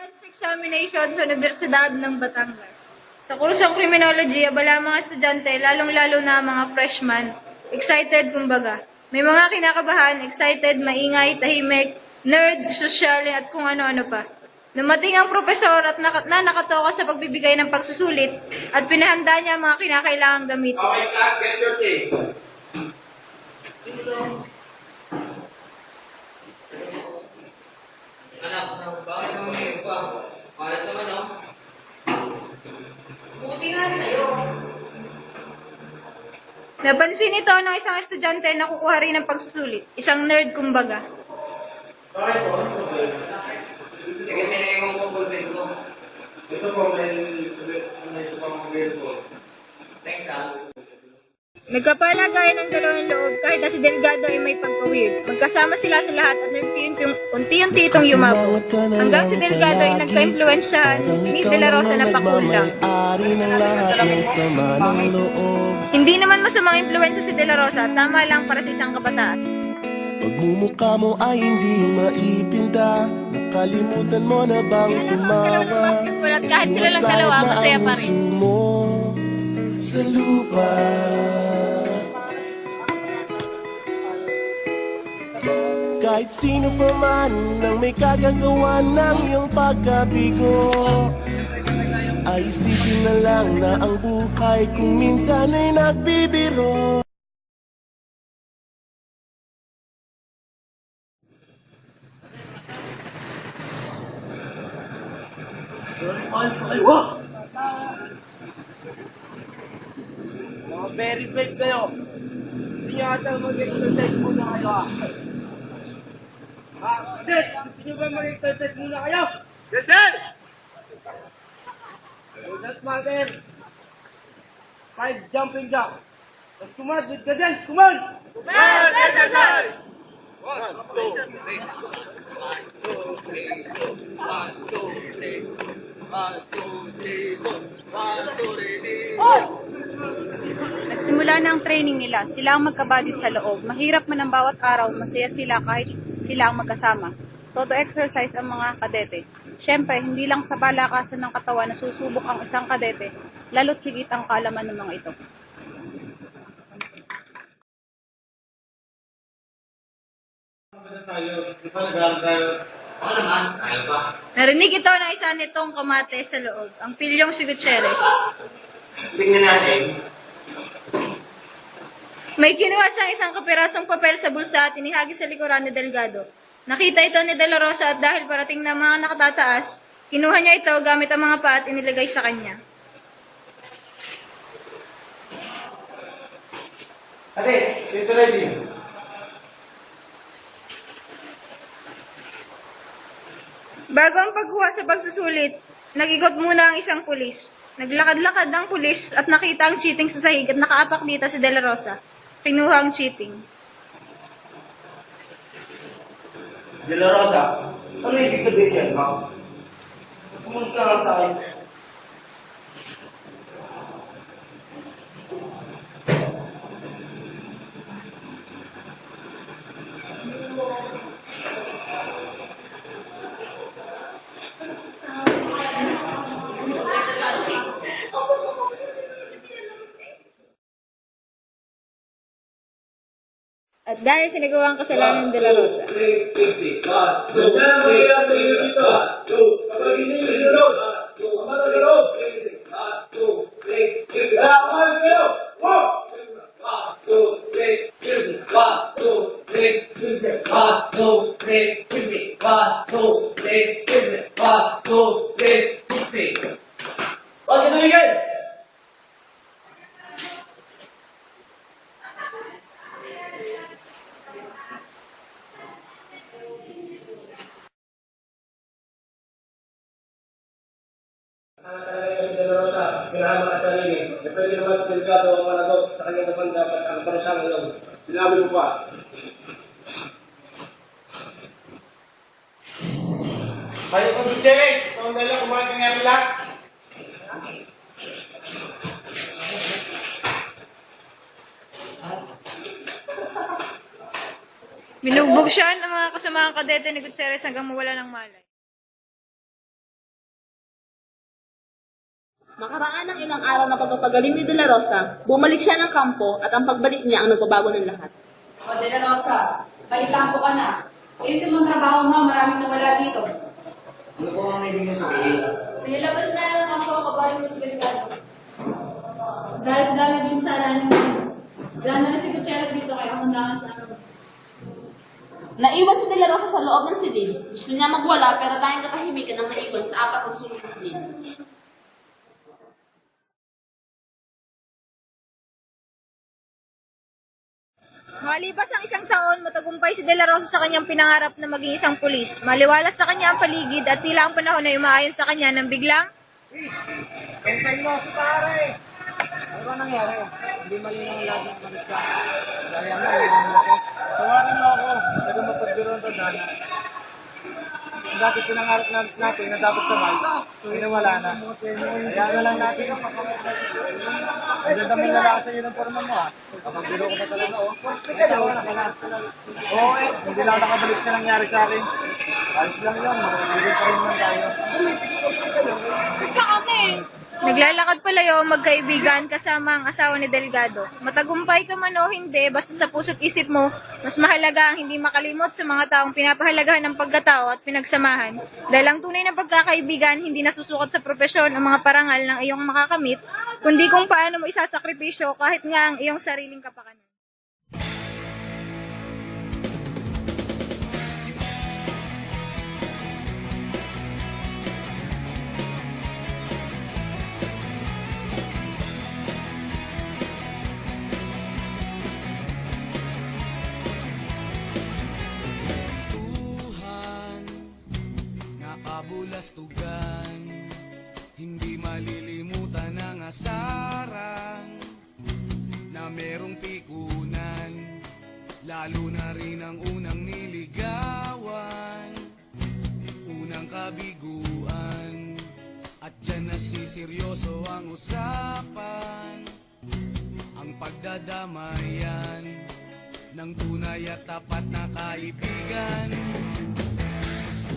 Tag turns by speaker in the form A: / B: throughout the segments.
A: Entrance examination sa Universidad ng Batangas. Sa kursong Criminology, abala ang mga estudyante, lalong-lalo na mga freshman. Excited, kumbaga. May mga kinakabahan, excited, maingay, tahimik, nerd, social, at kung ano-ano pa. Dumating ang profesor at nakatoka sa pagbibigay ng pagsusulit at pinahanda niya ang mga kinakailangang gamitin.
B: Okay, class, get your things. Anak, bakit naman ngayon pa? Para sa ano? Buti nga sa'yo.
A: Napansin ito ng isang estudyante na kukuha rin ng pagsusulit. Isang nerd, kumbaga.
B: Bakit po? Eh, kasi naiwan ko ballpen ko. Ito po, may isa pang ballpen ko. Thanks, ah.
A: Nagkapalagayan ng dalawang loob kahit na si Delgado ay may pagka-weird. Magkasama sila sa lahat at unti-unti itong yumabog. Hanggang si Delgado ay nagka-impluensyahan ni De La Rosa na pakulang. Hindi naman masamang impluensya si De La Rosa, tama lang para sa isang kabataan.
C: Pagmumukha mo ay hindi maipinta. Nakalimutan mo na bang tumawa?
A: At kahit sila lang dalawa, masaya pa rin.
C: Sa lupa. Kahit sino pa man ang may kagagawa ng iyong pagkabigo, ay isipin na lang na ang buhay kung minsan ay nagbibiro.
D: Mga very brave kayo. Hindi nyo ata mag-exercise muna kayo ah. Cadet, gusto nyo ba mag-exercise muna kayo?
B: Yes, sir!
D: So that's matter. 5 jumping jack. Let's come on with cadence, come on!
B: Command, exercise! 1, 2, 3. 1, 2, 3. 1, 2, 3, 4. 1, 2, 3, 4.
E: Nagsimula na ang training nila. Sila ang magkabady sa loob. Mahirap man ang bawat araw, masaya sila kahit sila ang magkasama. Todo exercise ang mga kadete. Siyempre, hindi lang sa balakasan ng katawan na susubok ang isang kadete, lalo't higit ang kaalaman ng mga ito.
A: Narinig ito ng isa nitong kamate sa loob, ang pilyong si Gutierrez.
B: Tingnan natin.
A: May kinuha siyang isang kapirasong papel sa bulsa at inihagi sa likuran ni Delgado. Nakita ito ni De La Rosa at dahil parating na mga nakatataas, kinuha niya ito gamit ang mga paa at inilagay sa kanya.
B: Ate, ito ready.
A: Bago ang pagkuha sa pagsusulit, nag-ikot muna ang isang pulis. Naglakad-lakad ang pulis at nakita ang cheating sa sahig at nakaapak dito si De La Rosa. Kinuha ang cheating.
D: De La Rosa, ano ibig sabihin yan, ha? Sumunod ka nga sa akin.
A: At dahil sinagawa ang kasalanan ng De La Rosa.
B: 3, 50. 1, 2, 3, 50. 1, 2, kapag hindi nyo sinulog. 1, 2, 3, 50. 1, 2, 3, 50. Kaya kumalas kayo! 1, 2, 3, 50. 1, 2, 3, 50. 1, 2, 3, 50. 1, 2, 3, 50. 1, 2, 3, 60.
D: Bakit tumigil?
F: Talaga si De La Rosa, pinahamak ka sa sarili. E pwede naman si Delgado ang managot sa kanyang naman dapat ang parusang iyong. Sinabi mo pa.
B: Kayo po, Gutierrez. Ikaw ang dala, kumain ka nga nila.
A: Binugbog siya ng mga kasamang kadete ni Gutierrez hanggang mawala ng malay.
G: Makaraan ng ilang araw na pagpapagaling ni De La Rosa, bumalik siya ng kampo at ang pagbalik niya ang nagbabago ng lahat.
E: O De La Rosa, balikampo ka na. Ayusin mo ang trabaho mo, maraming nawala dito.
D: Ano po ang ibig niyo sabihin?
A: Nilabas na lang ako, kabalo mo si Delikado. Dahil din sa alanin mo. Wala na rin si Gutierrez dito, kaya ako na sa ano.
G: Naiwan si De La Rosa sa loob ng silid. Gusto niya magwala pero tayong katahimikan ang naiwan sa apat na sulok ng silid.
A: Malipas ang isang taon, matagumpay si De La Rosa sa kanyang pinangarap na maging isang pulis. Maliwalas sa kanya ang paligid at tila ang panahon ay umaayon sa kanya nang biglang
B: Kentay mo si pare! Ano ba nangyari? Hindi malinaw ang lahat ng maniska. Kaya mo, hindi mo ako. Tawarin mo ako. Pero mapagbiroon to dana. Ang dati pinangarap natin na dapat sabay, pinawala na. Kaya na lang natin. Ang ganda mo nalaka sa iyo ng forma mo ha. Kapagbiro ko pa talaga oh. Isawa na ka na. Oo eh, hindi lang nakabalik sa nangyari sa akin. Ayos lang yun, magkakabili pa rin naman tayo.
A: naglalakad palayo ang magkaibigan kasama ang asawa ni Delgado. Matagumpay ka man o hindi, basta sa puso't isip mo, mas mahalaga ang hindi makalimot sa mga taong pinapahalagahan ng pagkatao at pinagsamahan. Dahil ang tunay na pagkakaibigan, hindi nasusukat sa propesyon ang mga parangal ng iyong makakamit, kundi kung paano mo isasakripisyo kahit nga ang iyong sariling kapakanan.
H: Kabulastugan, hindi malilimutan ang asaran na merong pikunan, lalo na rin ang unang niligawan, unang kabiguan, at dyan nasiseryoso ang usapan, ang pagdadamayan ng tunay at tapat na kaibigan.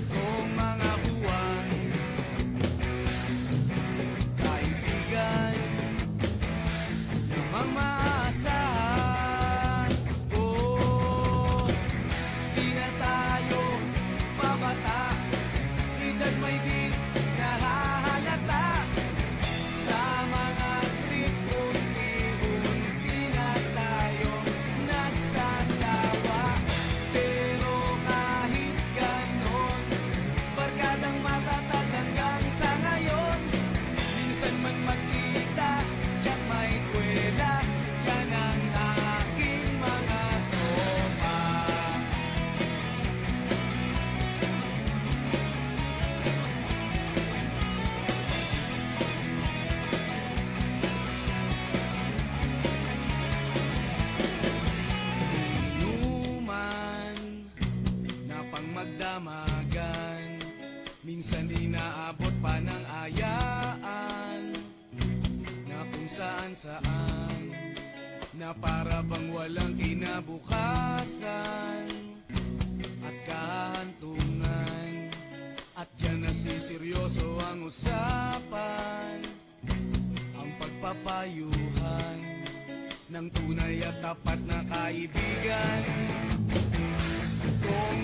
H: Kung mga buwan, kaibigan, namang maasahan. Oh, di na tayo mabata, edad may di nahahalata. Sa mga trip, unti-unti na tayo nagsasawa. Pero kahit ganon, barkadang matatag hanggang sa ngayon. Minsan man magkita, tiyak may kwela, yan ang aking mga tropa. Inuman na pang magdamagan, minsan inaabot pa ng ayaan, na kung saan-saan, na para bang walang kinabukasan at kahantungan. At dyan nasiseryoso ang usapan, ang pagpapayuhan ng tunay at tapat na kaibigan. Kung